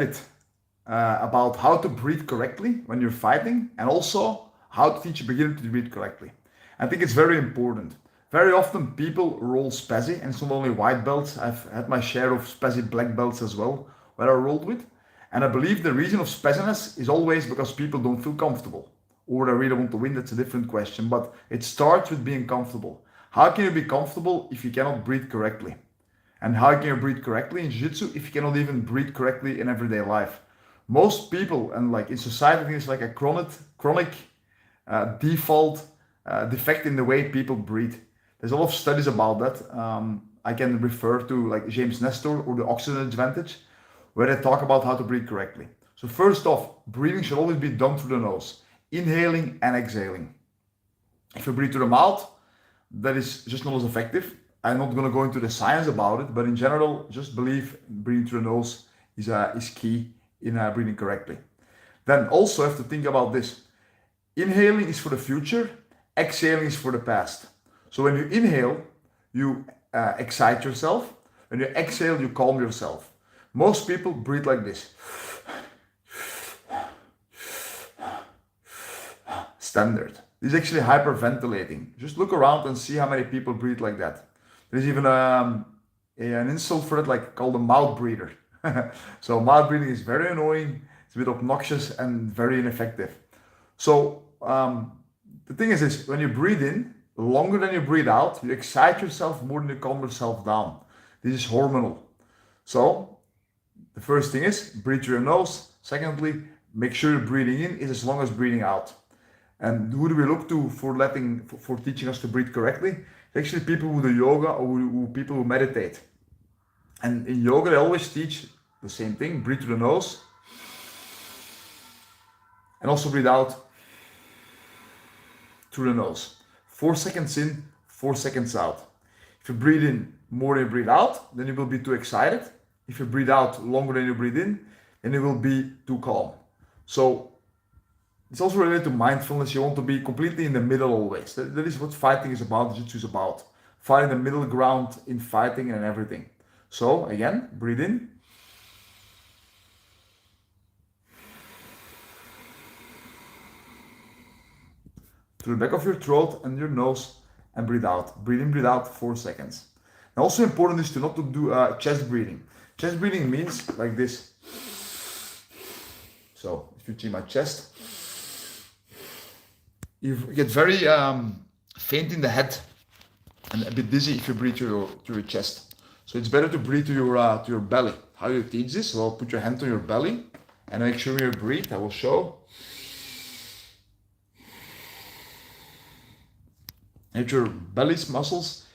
it about how to breathe correctly when you're fighting, and also how to teach a beginner to breathe correctly. I think it's very important. Very often people roll spazzy, and it's not only white belts. I've had my share of spazzy black belts as well, where I rolled with. And I believe the reason of spazziness is always because people don't feel comfortable. Or they really want to win, that's a different question. But it starts with being comfortable. How can you be comfortable if you cannot breathe correctly? And how can you breathe correctly in jiu-jitsu if you cannot even breathe correctly in everyday life? Most people, and like in society, I think it's like a chronic default defect in the way people breathe. There's a lot of studies about that. I can refer to like James Nestor or the oxygen advantage, where they talk about how to breathe correctly. So first off, breathing should always be done through the nose, inhaling and exhaling. If you breathe through the mouth, that is just not as effective. I'm not going to go into the science about it, but in general, just believe breathing through the nose is key in breathing correctly. Then also have to think about this. Inhaling is for the future, exhaling is for the past. So when you inhale, you excite yourself. When you exhale, you calm yourself. Most people breathe like this. Standard. This is actually hyperventilating. Just look around and see how many people breathe like that. There's even an insult for it, like called a mouth breather. So mouth breathing is very annoying. It's a bit obnoxious and very ineffective. So the thing is this: when you breathe in longer than you breathe out, you excite yourself more than you calm yourself down. This is hormonal. So the first thing is breathe through your nose. Secondly, make sure your breathing in is as long as breathing out. And who do we look to for teaching us to breathe correctly? Actually, people who do yoga or people who meditate. And in yoga, they always teach the same thing: breathe through the nose, and also breathe out through the nose. 4 seconds in, 4 seconds out. If you breathe in more than you breathe out, then you will be too excited. If you breathe out longer than you breathe in, then you will be too calm. So it's also related to mindfulness. You want to be completely in the middle always. That is what fighting is about, jiu-jitsu is about. Finding the middle ground in fighting and everything. So again, breathe in. Through the back of your throat and your nose, and breathe out. Breathe in, breathe out, 4 seconds. And also important is to not to do chest breathing. Chest breathing means like this. So if you see my chest, you get very faint in the head and a bit dizzy if you breathe through your chest. So it's better to breathe to your belly. How do you teach this? Well, put your hand on your belly and make sure you breathe. I will show. Let your belly's muscles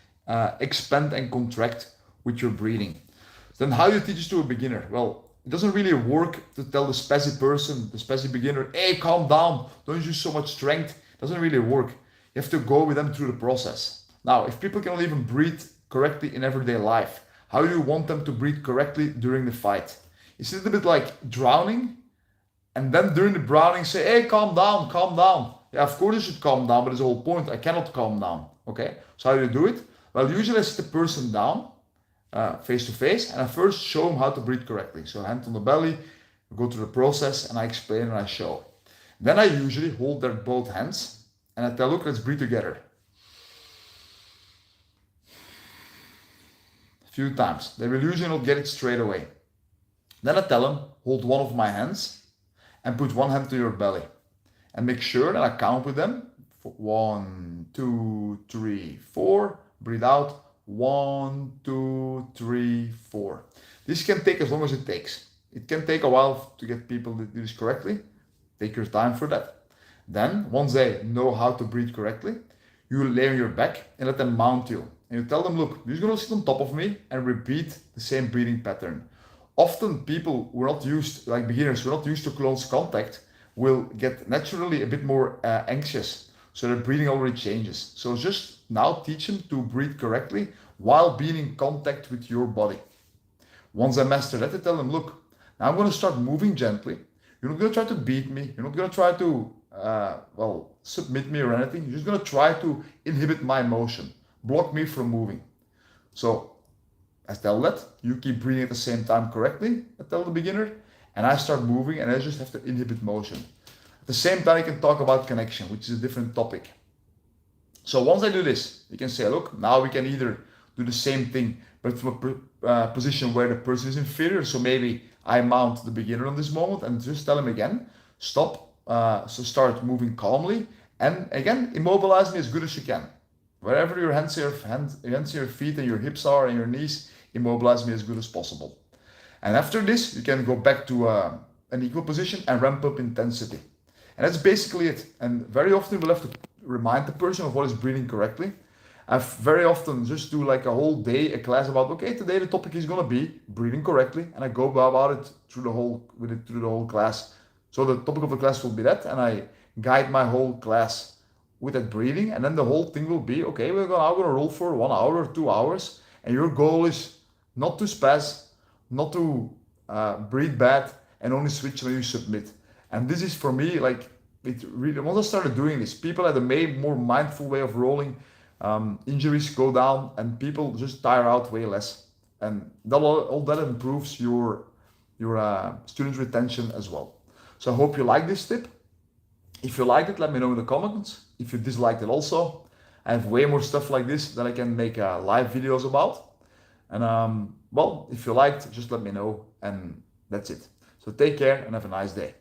expand and contract with your breathing. Then how do you teach this to a beginner? Well, it doesn't really work to tell the spazzy person, the spazzy beginner, hey, calm down, don't use so much strength. It doesn't really work. You have to go with them through the process. Now, if people cannot even breathe correctly in everyday life, how do you want them to breathe correctly during the fight? It's a little bit like drowning, and then during the drowning say, hey, calm down, calm down. Yeah, of course you should calm down, but it's the whole point. I cannot calm down. Okay, so how do you do it? Well, usually I sit the person down, face to face, and I first show them how to breathe correctly. So hand on the belly, we go through the process, and I explain and I show. Then I usually hold their both hands, and I tell, look, let's breathe together. A few times. They will usually not get it straight away. Then I tell them, hold one of my hands, and put one hand to your belly. And make sure that I count with them. 1, 2, 3, 4. Breathe out. 1, 2, 3, 4. This can take as long as it takes. It can take a while to get people to do this correctly. Take your time for that. Then, once they know how to breathe correctly, you lay on your back and let them mount you. And you tell them, look, you're going to sit on top of me and repeat the same breathing pattern. Often people who are not used, like beginners, who are not used to close contact, will get naturally a bit more anxious. So their breathing already changes. So just now teach them to breathe correctly while being in contact with your body. Once I master that, I tell them, look, now I'm going to start moving gently. You're not going to try to beat me. You're not going to try to, submit me or anything. You're just going to try to inhibit my motion, block me from moving. So I tell that, you keep breathing at the same time correctly, I tell the beginner, and I start moving and I just have to inhibit motion. At the same time, I can talk about connection, which is a different topic. So once I do this, you can say, look, now we can either do the same thing, but from a position where the person is inferior. So maybe I mount the beginner on this moment and just tell him again, stop, so start moving calmly, and again, immobilize me as good as you can. Wherever your hands, your feet and your hips are and your knees, immobilize me as good as possible. And after this, you can go back to an equal position and ramp up intensity. And that's basically it. And very often we'll have to remind the person of what is breathing correctly. I very often just do like a whole day, a class about, okay, today the topic is gonna be breathing correctly, and I go about it through the whole class. So the topic of the class will be that, and I guide my whole class with that breathing, and then the whole thing will be, okay, we're now gonna roll for 1 hour or 2 hours, and your goal is not to spaz, not to breathe bad, and only switch when you submit. And this is for me, like, it really, once I started doing this, people had a more mindful way of rolling, injuries go down, and people just tire out way less. And all that improves your student retention as well. So I hope you like this tip. If you liked it, let me know in the comments. If you disliked it also, I have way more stuff like this that I can make live videos about. And well, if you liked, just let me know, and that's it. So take care and have a nice day.